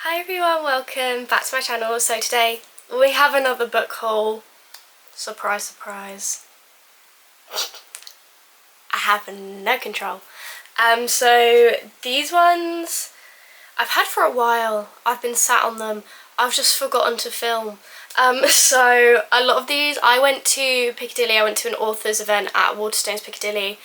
Hi everyone, welcome back to my channel. So today we have another book haul. Surprise, surprise. I have no control. So these ones I've had for a while. I've been sat on them. I've just forgotten to film. So a lot of these, I went to Piccadilly. I went to an authors event at Waterstones Piccadilly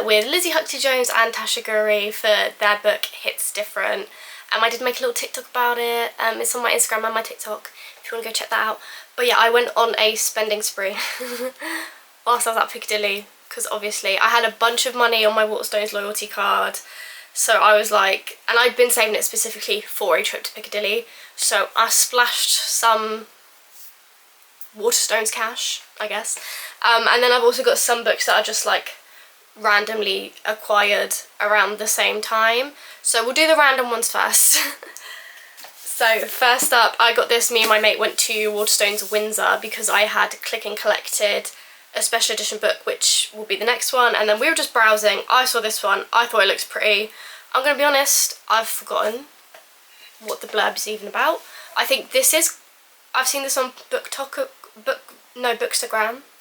with Lizzie Huxley-Jones and Tasha Guri for their book Hits Different. I did make a little TikTok about it. It's on my Instagram and my TikTok if you want to go check that out. But yeah, I went on a spending spree whilst I was at Piccadilly because obviously I had a bunch of money on my Waterstones loyalty card. So I was like, and I'd been saving it specifically for a trip to Piccadilly. So I splashed some Waterstones cash, I guess. And then I've also got some books that are just like randomly acquired around the same time. So we'll do the random ones first. So first up, I got this. Me and my mate went to Waterstones Windsor because I had Click and Collected a special edition book, which will be the next one. And then we were just browsing. I saw this one. I thought it looks pretty. I'm going to be honest, I've forgotten what the blurb is even about. I think this is, I've seen this on Bookstagram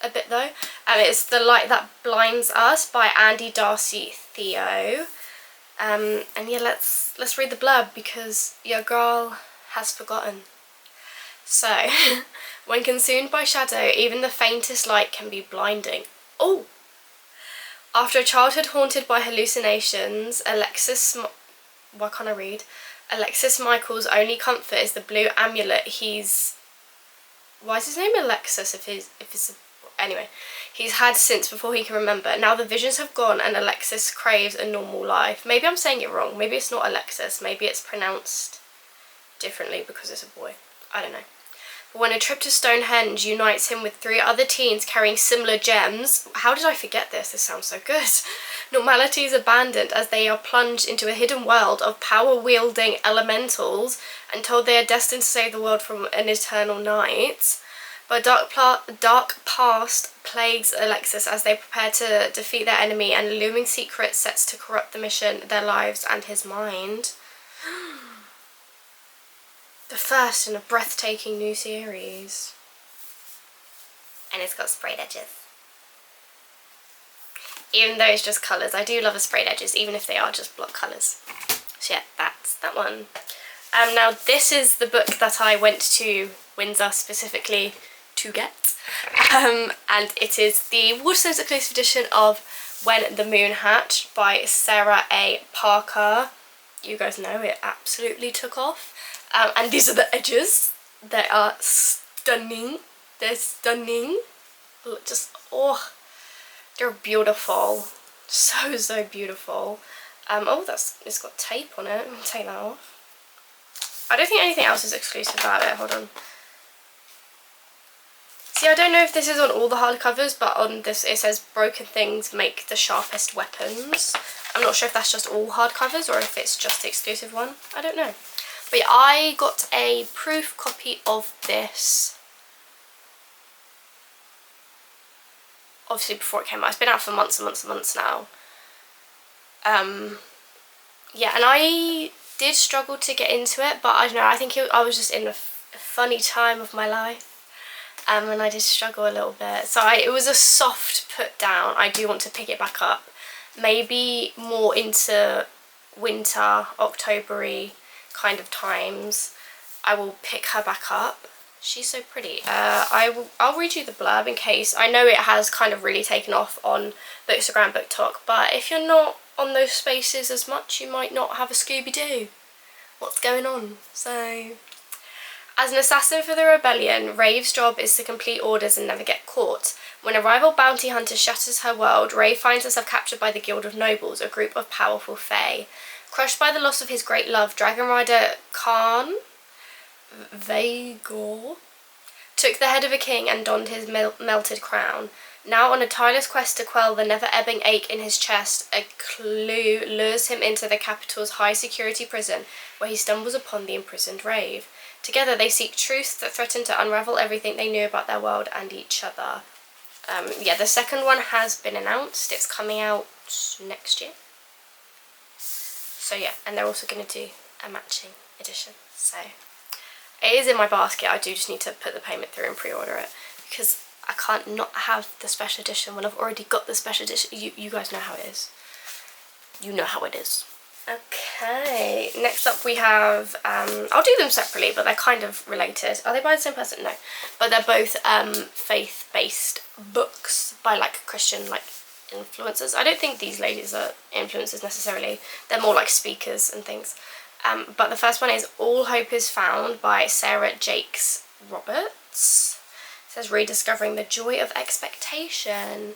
a bit though. It's The Light That Blinds Us by Andy Darcy Theo. And yeah, let's read the blurb because your girl has forgotten. So, when consumed by shadow, even the faintest light can be blinding. Oh! After a childhood haunted by hallucinations, Alexis Michael's only comfort is the blue amulet why is his name Alexis anyway, he's had since before he can remember. Now the visions have gone and Alexis craves a normal life. Maybe I'm saying it wrong. Maybe it's not Alexis. Maybe it's pronounced differently because it's a boy. I don't know. But when a trip to Stonehenge unites him with 3 other teens carrying similar gems... How did I forget this? This sounds so good. Normality is abandoned as they are plunged into a hidden world of power-wielding elementals and told they are destined to save the world from an eternal night. But dark past plagues Alexis as they prepare to defeat their enemy, and a looming secret sets to corrupt the mission, their lives, and his mind. The first in a breathtaking new series. And it's got sprayed edges. Even though it's just colours, I do love the sprayed edges, even if they are just block colours. So yeah, that's that one. Now this is the book that I went to Windsor specifically to get. And it is the Waterstones exclusive edition of When the Moon Hatched by Sarah A. Parker. You guys know it absolutely took off. And these are the edges. They are stunning. They're stunning. Just, oh, they're beautiful. So beautiful. Oh, it's got tape on it. I'll take that off. I don't think anything else is exclusive about it. Hold on. See, I don't know if this is on all the hardcovers, but on this it says broken things make the sharpest weapons. I'm not sure if that's just all hardcovers or if it's just the exclusive one. I don't know. But yeah, I got a proof copy of this, obviously before it came out. It's been out for months and months and months now. Yeah, and I did struggle to get into it, but I don't know, I think I was just in a funny time of my life. And I did struggle a little bit. So it was a soft put down. I do want to pick it back up. Maybe more into winter, October-y kind of times. I will pick her back up. She's so pretty. I'll read you the blurb in case. I know it has kind of really taken off on Bookstagram, BookTok, but if you're not on those spaces as much, you might not have a Scooby-Doo. What's going on? So... As an assassin for the rebellion, Rave's job is to complete orders and never get caught. When a rival bounty hunter shatters her world, Rave finds herself captured by the Guild of Nobles, a group of powerful fae. Crushed by the loss of his great love, Dragon Rider Khan Vhagar took the head of a king and donned his melted crown. Now on a tireless quest to quell the never-ebbing ache in his chest, a clue lures him into the capital's high-security prison, where he stumbles upon the imprisoned Rave. Together they seek truths that threaten to unravel everything they knew about their world and each other. Yeah, the second one has been announced. It's coming out next year. So yeah, and they're also going to do a matching edition. So it is in my basket. I do just need to put the payment through and pre-order it, because I can't not have the special edition when I've already got the special edition. You guys know how it is. You know how it is. Okay, next up we have, I'll do them separately, but they're kind of related. Are they by the same person? No. But they're both faith-based books by like Christian like influencers. I don't think these ladies are influencers necessarily. They're more like speakers and things. But the first one is All Hope is Found by Sarah Jakes Roberts. It says rediscovering the joy of expectation.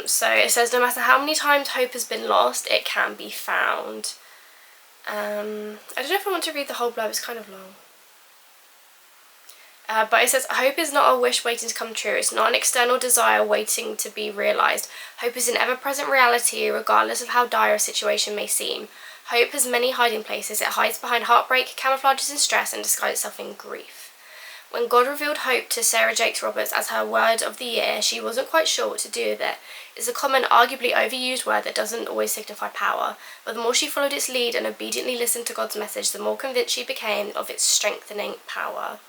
So it says no matter how many times hope has been lost, it can be found. I don't know if I want to read the whole blurb, it's kind of long. But it says hope is not a wish waiting to come true. It's not an external desire waiting to be realised. Hope is an ever-present reality regardless of how dire a situation may seem. Hope has many hiding places. It hides behind heartbreak, camouflages in stress, and disguises itself in grief. When God revealed hope to Sarah Jakes Roberts as her word of the year, she wasn't quite sure what to do with it. It's a common, arguably overused word that doesn't always signify power, but the more she followed its lead and obediently listened to God's message, the more convinced she became of its strengthening power.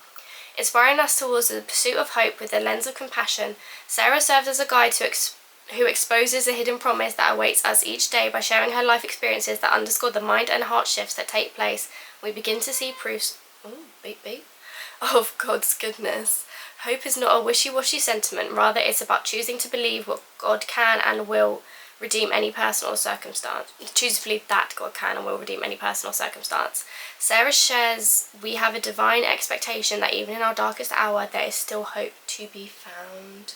Inspiring us towards the pursuit of hope with the lens of compassion, Sarah serves as a guide who exposes the hidden promise that awaits us each day by sharing her life experiences that underscore the mind and heart shifts that take place. We begin to see proofs of God's goodness. Hope is not a wishy-washy sentiment, rather it's about choosing to believe what God can and will redeem any personal circumstance. Choose to believe that God can and will redeem any personal circumstance. Sarah shares, we have a divine expectation that even in our darkest hour there is still hope to be found.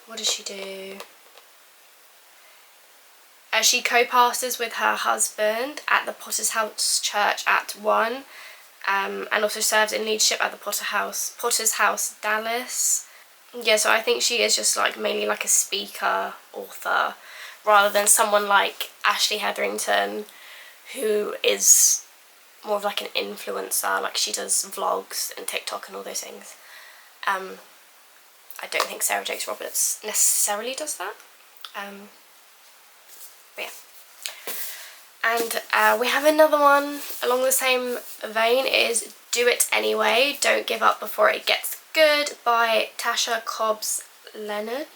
What does she do? She co-pastors with her husband at the Potter's House Church at One, and also serves in leadership at the Potter's House Dallas. Yeah, so I think she is just like mainly like a speaker, author, rather than someone like Ashley Hetherington, who is more of like an influencer, like she does vlogs and TikTok and all those things. I don't think Sarah Jakes Roberts necessarily does that. But yeah. And we have another one along the same vein, is Do It Anyway, Don't Give Up Before It Gets Good by Tasha Cobbs Leonard.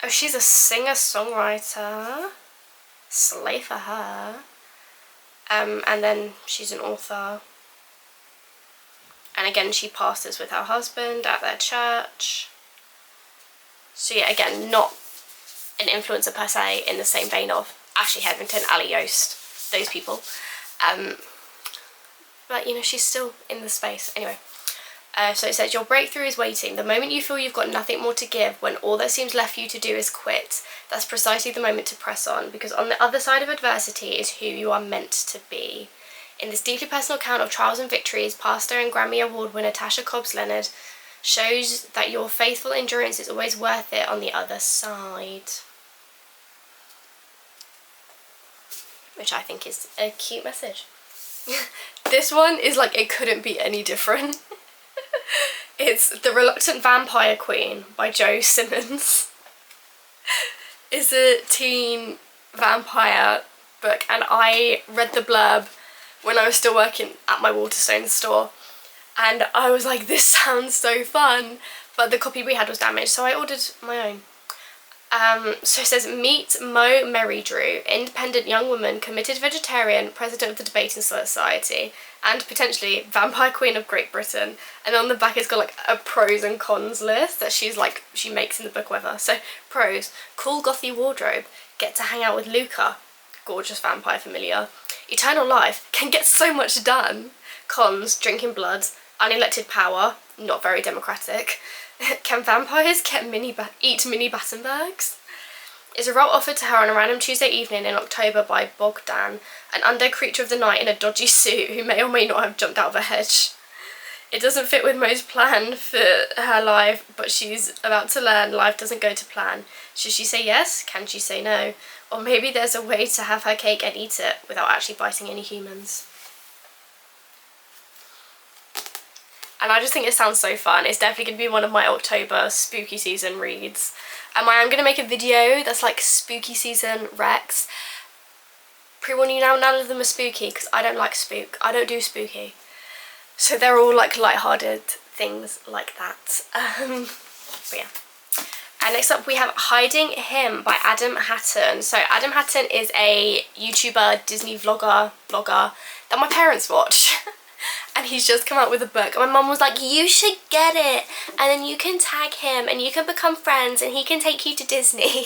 Oh, she's a singer-songwriter. Slay for her. And then she's an author. And again, she pastors with her husband at their church. So yeah, again, not an influencer per se, in the same vein of Ashley Hetherington, Ali Yost, those people. But you know, she's still in the space. Anyway, so it says, your breakthrough is waiting. The moment you feel you've got nothing more to give, when all that seems left for you to do is quit, that's precisely the moment to press on, because on the other side of adversity is who you are meant to be. In this deeply personal account of trials and victories, pastor and Grammy Award winner Tasha Cobbs Leonard shows that your faithful endurance is always worth it on the other side. Which I think is a cute message. This one is like, it couldn't be any different. It's The Reluctant Vampire Queen by Jo Simmons. It's a teen vampire book, and I read the blurb when I was still working at my Waterstones store, and I was like, this sounds so fun, but the copy we had was damaged, so I ordered my own. So it says, meet Mo Merrydrew, independent young woman, committed vegetarian, president of the Debating Society, and potentially vampire queen of Great Britain. And on the back it's got like a pros and cons list that she makes in the book, whatever. So pros: cool gothy wardrobe, get to hang out with Luca, gorgeous vampire familiar. Eternal life, can get so much done. Cons: drinking blood, unelected power, not very democratic. Can vampires eat mini Battenbergs? Is a role offered to her on a random Tuesday evening in October by Bogdan, an undead creature of the night in a dodgy suit who may or may not have jumped out of a hedge. It doesn't fit with Mo's plan for her life, but she's about to learn life doesn't go to plan. Should she say yes? Can she say no? Or maybe there's a way to have her cake and eat it without actually biting any humans. And I just think it sounds so fun. It's definitely going to be one of my October spooky season reads. I am going to make a video that's like spooky season recs. pre-warn you now, none of them are spooky because I don't like spook. I don't do spooky. So they're all like light-hearted things like that. But yeah. And next up we have Hiding Him by Adam Hatton. So Adam Hatton is a YouTuber, Disney vlogger that my parents watch. And he's just come out with a book. And my mum was like, you should get it. And then you can tag him and you can become friends and he can take you to Disney.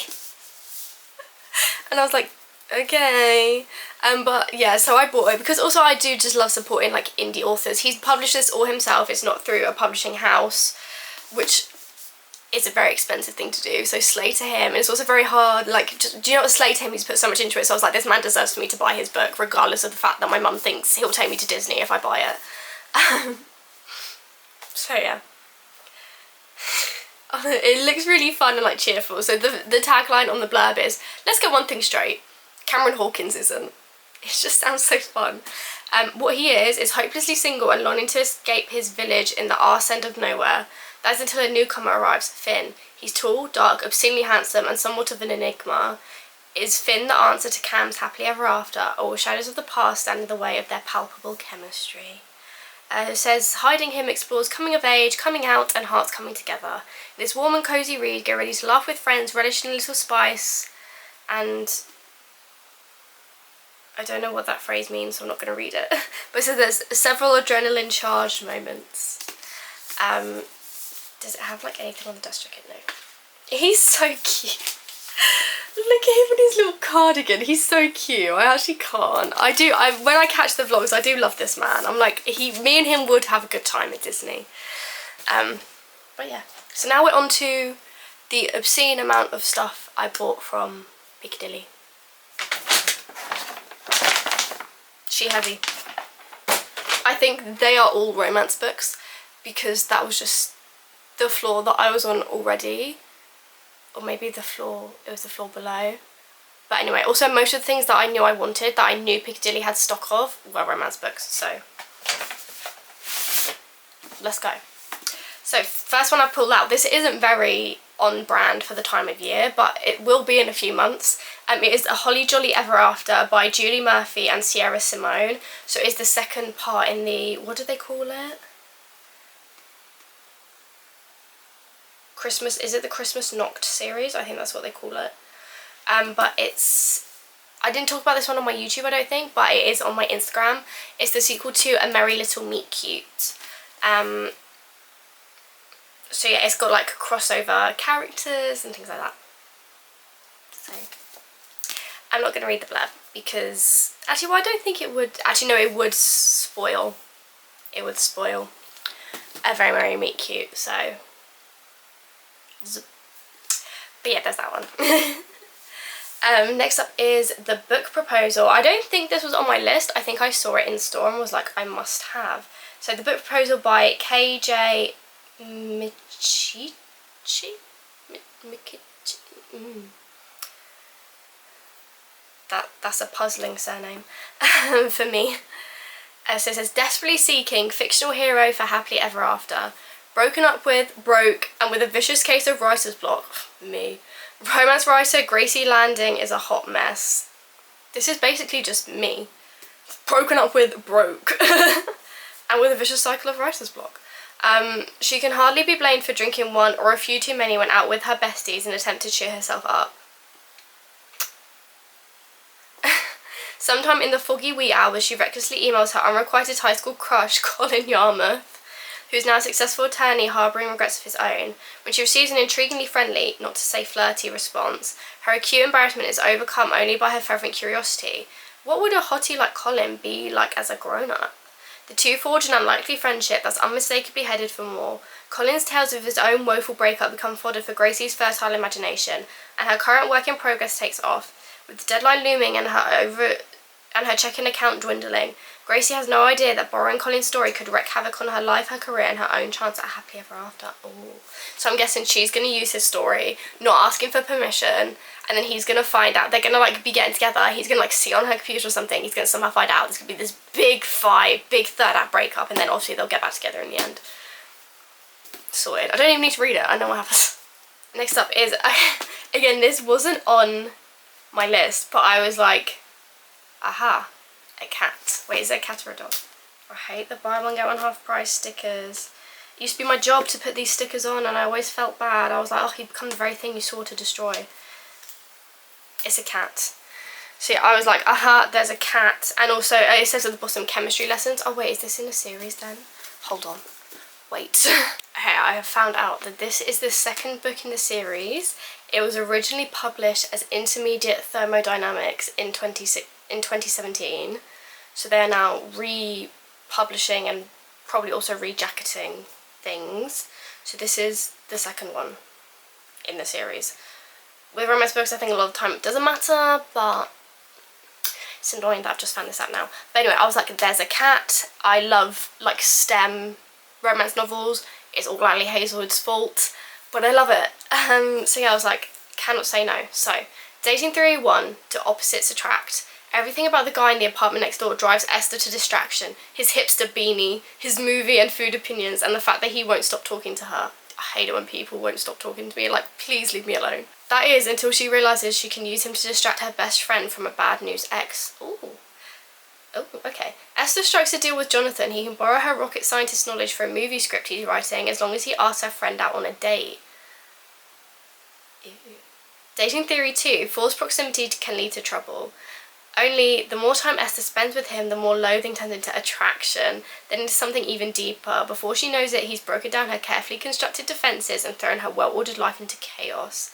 And I was like, okay. But yeah, so I bought it because also I do just love supporting like indie authors. He's published this all himself. It's not through a publishing house, which is a very expensive thing to do, so slay to him. And it's also very hard, like, just, do you know what, slay to him, he's put so much into it. So I was like, this man deserves for me to buy his book regardless of the fact that my mum thinks he'll take me to Disney if I buy it. So yeah. It looks really fun and like cheerful. So the tagline on the blurb is, let's get one thing straight, Cameron Hawkins isn't. It just sounds so fun. What he is hopelessly single and longing to escape his village in the arse end of nowhere. That is until a newcomer arrives, Finn. He's tall, dark, obscenely handsome, and somewhat of an enigma. Is Finn the answer to Cam's happily ever after, or will shadows of the past stand in the way of their palpable chemistry? It says, Hiding Him explores coming of age, coming out, and hearts coming together. In this warm and cosy read, get ready to laugh with friends, relish in a little spice, and I don't know what that phrase means, so I'm not going to read it. But it says there's several adrenaline-charged moments. Does it have like anything on the dust jacket? No. He's so cute. Look at him in his little cardigan. He's so cute. I actually can't. When I catch the vlogs, I do love this man. I'm like, me and him would have a good time at Disney. But yeah. So now we're on to the obscene amount of stuff I bought from Piccadilly. She heavy. I think they are all romance books because that was just the floor that I was on already, or maybe it was the floor below. But anyway, also most of the things that I knew I wanted, that I knew Piccadilly had stock of, were romance books, so let's go. So first one I pulled out, this isn't very on brand for the time of year, but it will be in a few months. It is A Holly Jolly Ever After by Julie Murphy and Sierra Simone. So it's the second part in the, what do they call it? Christmas, is it the Christmas Knocked series? I think that's what they call it. But I didn't talk about this one on my YouTube, I don't think, but it is on my Instagram. It's the sequel to A Merry Little Meet Cute. So yeah, it's got like crossover characters and things like that. So I'm not going to read the blurb because, actually, well, I don't think it would, actually no, it would spoil. It would spoil A Very Merry Meet Cute, so. But yeah, there's that one. Next up is The Book Proposal. I don't think this was on my list. I think I saw it in store and was like, I must have. So The Book Proposal by KJ Michichi? That's a puzzling surname for me. So it says, desperately seeking fictional hero for happily ever after. Broken up with, broke, and with a vicious case of writer's block. Me. Romance writer Gracie Landing is a hot mess. This is basically just me. Broken up with, broke. And with a vicious cycle of writer's block. She can hardly be blamed for drinking one or a few too many when out with her besties in an attempt to cheer herself up. Sometime in the foggy wee hours, she recklessly emails her unrequited high school crush, Colin Yarmouth, who's now a successful attorney harbouring regrets of his own. When she receives an intriguingly friendly, not to say flirty, response, her acute embarrassment is overcome only by her fervent curiosity. What would a hottie like Colin be like as a grown-up? The two forge an unlikely friendship that's unmistakably headed for more. Colin's tales of his own woeful breakup become fodder for Gracie's fertile imagination, and her current work in progress takes off. With the deadline looming and her checking account dwindling, Gracie has no idea that borrowing Colin's story could wreak havoc on her life, her career, and her own chance at happily ever after. Ooh. So I'm guessing she's going to use his story, not asking for permission, and then he's going to find out. They're going to like be getting together. He's going to like see on her computer or something. He's going to somehow find out. There's going to be this big fight, big third act breakup, and then obviously they'll get back together in the end. Sorted. I don't even need to read it. I know what happens. Next up is, again, this wasn't on my list, but I was like, Aha, a cat. Wait, is it a cat or a dog? I hate the buy one get one half price stickers. It used to be my job to put these stickers on and I always felt bad. I was like, oh, he become the very thing you swore to destroy. It's a cat. See, I was like, aha, there's a cat. And also, it says at the bottom, chemistry lessons. Oh wait, is this in a series then? Hold on. Wait. Okay, I have found out that this is the second book in the series. It was originally published as Intermediate Thermodynamics in 2017. So they're now republishing and probably also rejacketing things. So this is the second one in the series. With romance books, I think a lot of the time it doesn't matter, but it's annoying that I've just found this out now. But anyway, I was like, there's a cat. I love like STEM romance novels. It's all Ali Hazelwood's fault, but I love it. So yeah, I was like, cannot say no. So, dating theory 1, to opposites attract. Everything about the guy in the apartment next door drives Esther to distraction. His hipster beanie, his movie and food opinions, and the fact that he won't stop talking to her. I hate it when people won't stop talking to me, like, please leave me alone. That is, until she realises she can use him to distract her best friend from a bad news ex. Ooh. Oh, okay. Esther strikes a deal with Jonathan. He can borrow her rocket scientist knowledge for a movie script he's writing as long as he asks her friend out on a date. Ew. Dating theory 2, forced proximity can lead to trouble. Only the more time Esther spends with him, the more loathing turns into attraction, then into something even deeper. Before she knows it, he's broken down her carefully constructed defences and thrown her well-ordered life into chaos.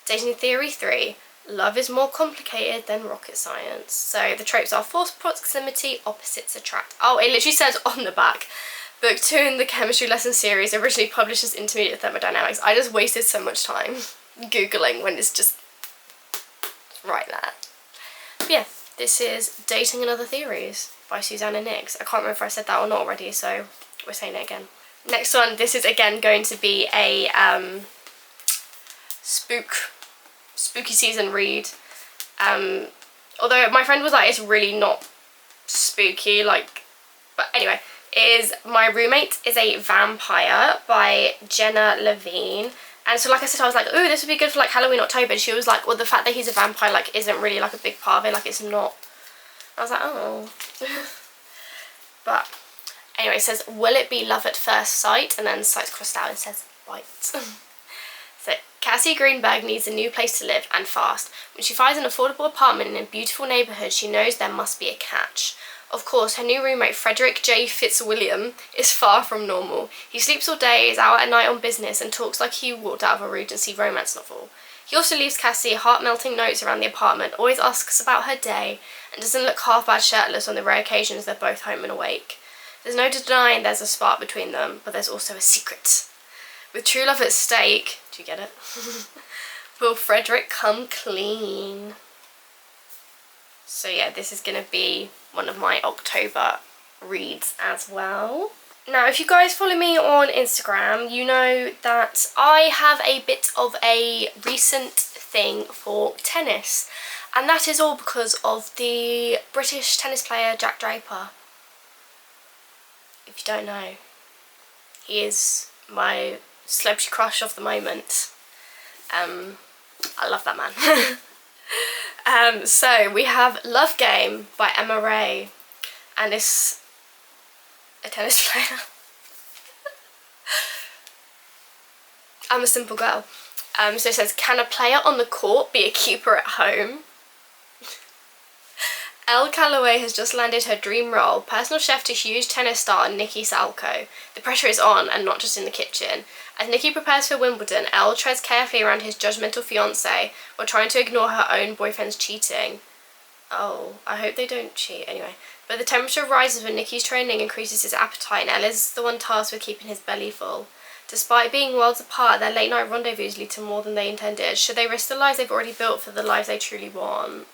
Dating theory 3, love is more complicated than rocket science. So the tropes are forced proximity, opposites attract. Oh, it literally says on the back, book 2 in the chemistry lesson series, originally published as Intermediate Thermodynamics. I just wasted so much time Googling when it's just right there. But yeah, this is Dating and Other Theories by Susanna Nix. I can't remember if I said that or not already, so we're saying it again. Next one, this is again going to be a spooky season read. Although my friend was like, it's really not spooky, like, but anyway, it is My Roommate is a Vampire by Jenna Levine. And so like I said, I was like, ooh, this would be good for like Halloween, October. And she was like, well, the fact that he's a vampire like isn't really like a big part of it, like it's not. I was like, oh. But anyway, it says, will it be love at first sight? And then sights crossed out and says, bite. So Cassie Greenberg needs a new place to live, and fast. When she finds an affordable apartment in a beautiful neighbourhood, she knows there must be a catch. Of course, her new roommate, Frederick J. Fitzwilliam, is far from normal. He sleeps all day, is out at night on business, and talks like he walked out of a Regency romance novel. He also leaves Cassie heart-melting notes around the apartment, always asks about her day, and doesn't look half bad shirtless on the rare occasions they're both home and awake. There's no denying there's a spark between them, but there's also a secret. With true love at stake, do you get it? Will Frederick come clean? So yeah, this is going to be one of my October reads as well. Now, if you guys follow me on Instagram, you know that I have a bit of a recent thing for tennis. And that is all because of the British tennis player Jack Draper. If you don't know, he is my celebrity crush of the moment. I love that man. So we have Love Game by Emma Ray, and it's a tennis player. I'm a simple girl. So it says, can a player on the court be a keeper at home? Elle Calloway has just landed her dream role, personal chef to huge tennis star Nikki Salko. The pressure is on, and not just in the kitchen. As Nikki prepares for Wimbledon, Elle treads carefully around his judgmental fiancé while trying to ignore her own boyfriend's cheating. Oh, I hope they don't cheat. Anyway. But the temperature rises when Nikki's training increases his appetite, and Elle is the one tasked with keeping his belly full. Despite being worlds apart, their late-night rendezvous lead to more than they intended. Should they risk the lives they've already built for the lives they truly want?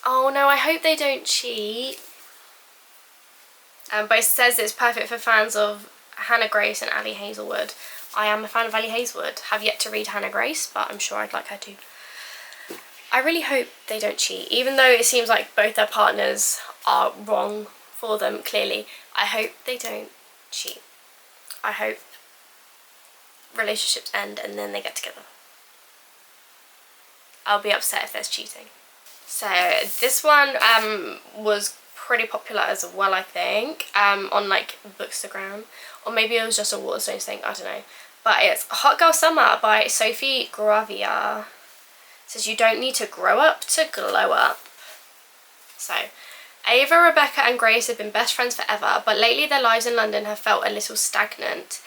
Oh no, I hope they don't cheat. But it says it's perfect for fans of Hannah Grace and Ali Hazelwood. I am a fan of Ali Hazelwood. Have yet to read Hannah Grace, but I'm sure I'd like her to. I really hope they don't cheat, even though it seems like both their partners are wrong for them, clearly. I hope they don't cheat. I hope relationships end and then they get together. I'll be upset if there's cheating. So this one was pretty popular as well, I think, on like Bookstagram, or maybe it was just a Waterstones thing, I don't know. But it's Hot Girl Summer by Sophie Gravia. It says you don't need to grow up to glow up. So Ava, Rebecca and Grace have been best friends forever, but lately their lives in London have felt a little stagnant.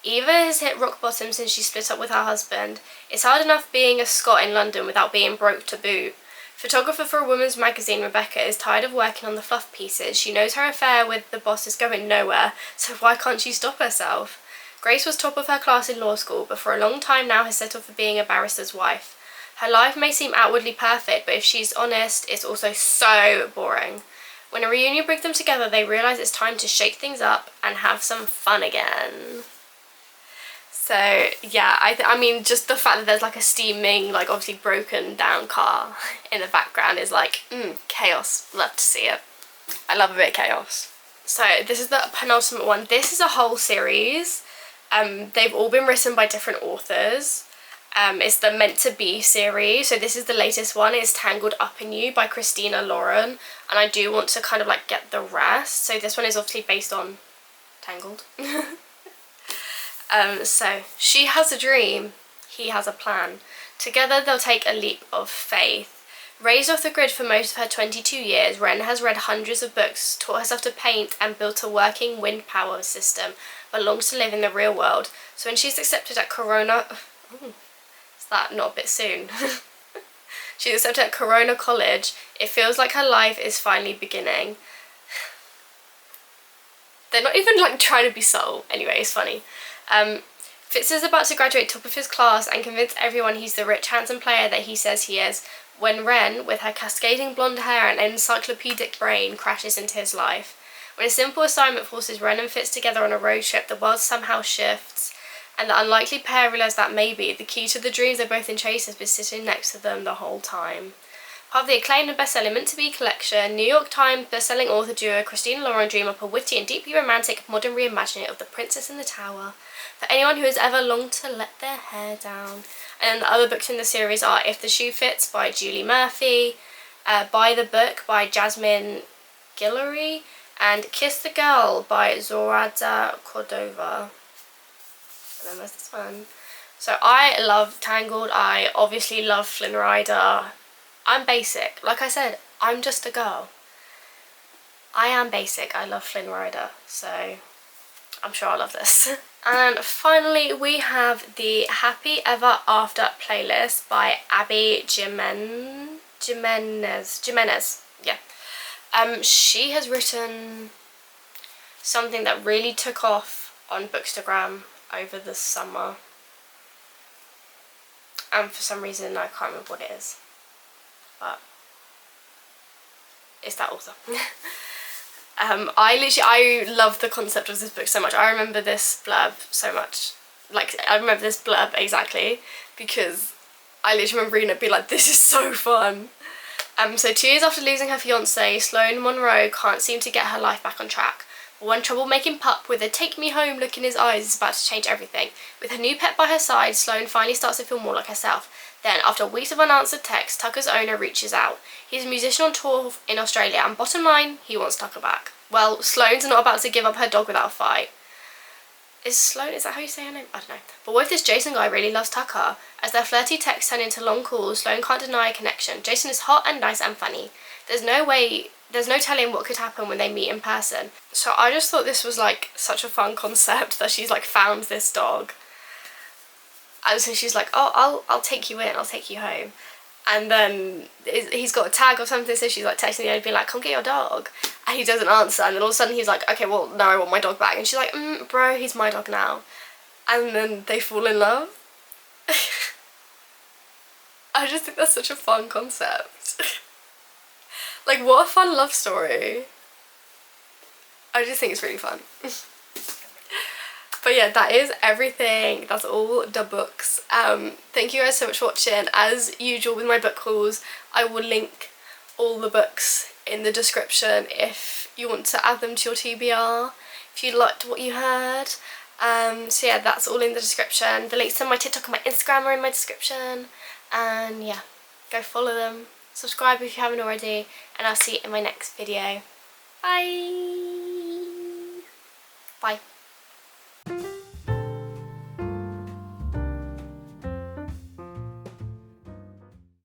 Eva has hit rock bottom since she split up with her husband. It's hard enough being a Scot in London without being broke to boot. Photographer for a women's magazine, Rebecca is tired of working on the fluff pieces. She knows her affair with the boss is going nowhere, so why can't she stop herself? Grace was top of her class in law school, but for a long time now has settled for being a barrister's wife. Her life may seem outwardly perfect, but if she's honest, it's also so boring. When a reunion brings them together, they realise it's time to shake things up and have some fun again. So yeah, I mean, just the fact that there's like a steaming, like obviously broken down car in the background is like, chaos. Love to see it. I love a bit of chaos. So this is the penultimate one. This is a whole series. They've all been written by different authors. It's the Meant to Be series. So this is the latest one. It's Tangled Up in You by Christina Lauren. And I do want to kind of like get the rest. So this one is obviously based on Tangled. So she has a dream, he has a plan. Together they'll take a leap of faith. Raised off the grid for most of her 22 years, Ren has read hundreds of books, taught herself to paint and built a working wind power system, but longs to live in the real world. So when she's accepted at Corona... is that not a bit soon? She's accepted at Corona College. It feels like her life is finally beginning. They're not even like trying to be subtle. Anyway, it's funny. Fitz is about to graduate top of his class and convince everyone he's the rich, handsome player that he says he is, when Ren, with her cascading blonde hair and encyclopedic brain, crashes into his life. When a simple assignment forces Ren and Fitz together on a road trip, the world somehow shifts, and the unlikely pair realise that maybe the key to the dreams they're both in chase has been sitting next to them the whole time. Part of the acclaimed and best-selling Meant to Be collection, New York Times best-selling author duo Christina Lauren dream up a witty and deeply romantic modern reimagining of The Princess in the Tower for anyone who has ever longed to let their hair down. And the other books in the series are If the Shoe Fits by Julie Murphy, Buy the Book by Jasmine Guillory, and Kiss the Girl by Zoraida Cordova. And then there's this one. So I love Tangled. I obviously love Flynn Rider. I'm basic. Like I said, I'm just a girl. I am basic. I love Flynn Rider, so I'm sure I'll love this. And finally, we have the Happy Ever After playlist by Abby Jimenez. Yeah. She has written something that really took off on Bookstagram over the summer. And for some reason, I can't remember what it is. But it's that author. I love the concept of this book so much. I remember this blurb so much. Like, I remember this blurb exactly because I literally remember reading it and be like, this is so fun. So 2 years after losing her fiance, Sloane Monroe can't seem to get her life back on track. But one troublemaking pup with a take me home look in his eyes is about to change everything. With her new pet by her side, Sloane finally starts to feel more like herself. Then, after weeks of unanswered texts, Tucker's owner reaches out. He's a musician on tour in Australia, and bottom line, he wants Tucker back. Well, Sloane's not about to give up her dog without a fight. Is that how you say her name? I don't know. But what if this Jason guy really loves Tucker? As their flirty texts turn into long calls, Sloane can't deny a connection. Jason is hot and nice and funny. There's no telling what could happen when they meet in person. So I just thought this was like such a fun concept that she's like found this dog. And so she's like, oh, I'll take you in, I'll take you home. And then he's got a tag or something, so she's like texting the owner being like, come get your dog. And he doesn't answer, and then all of a sudden he's like, okay, well, no, I want my dog back. And she's like, bro, he's my dog now. And then they fall in love. I just think that's such a fun concept. Like, what a fun love story. I just think it's really fun. But yeah, that is everything. That's all the books. Thank you guys so much for watching. As usual with my book hauls, I will link all the books in the description if you want to add them to your TBR, if you liked what you heard. So yeah, that's all in the description. The links to my TikTok and my Instagram are in my description. And yeah, go follow them, subscribe if you haven't already, and I'll see you in my next video. Bye! Bye.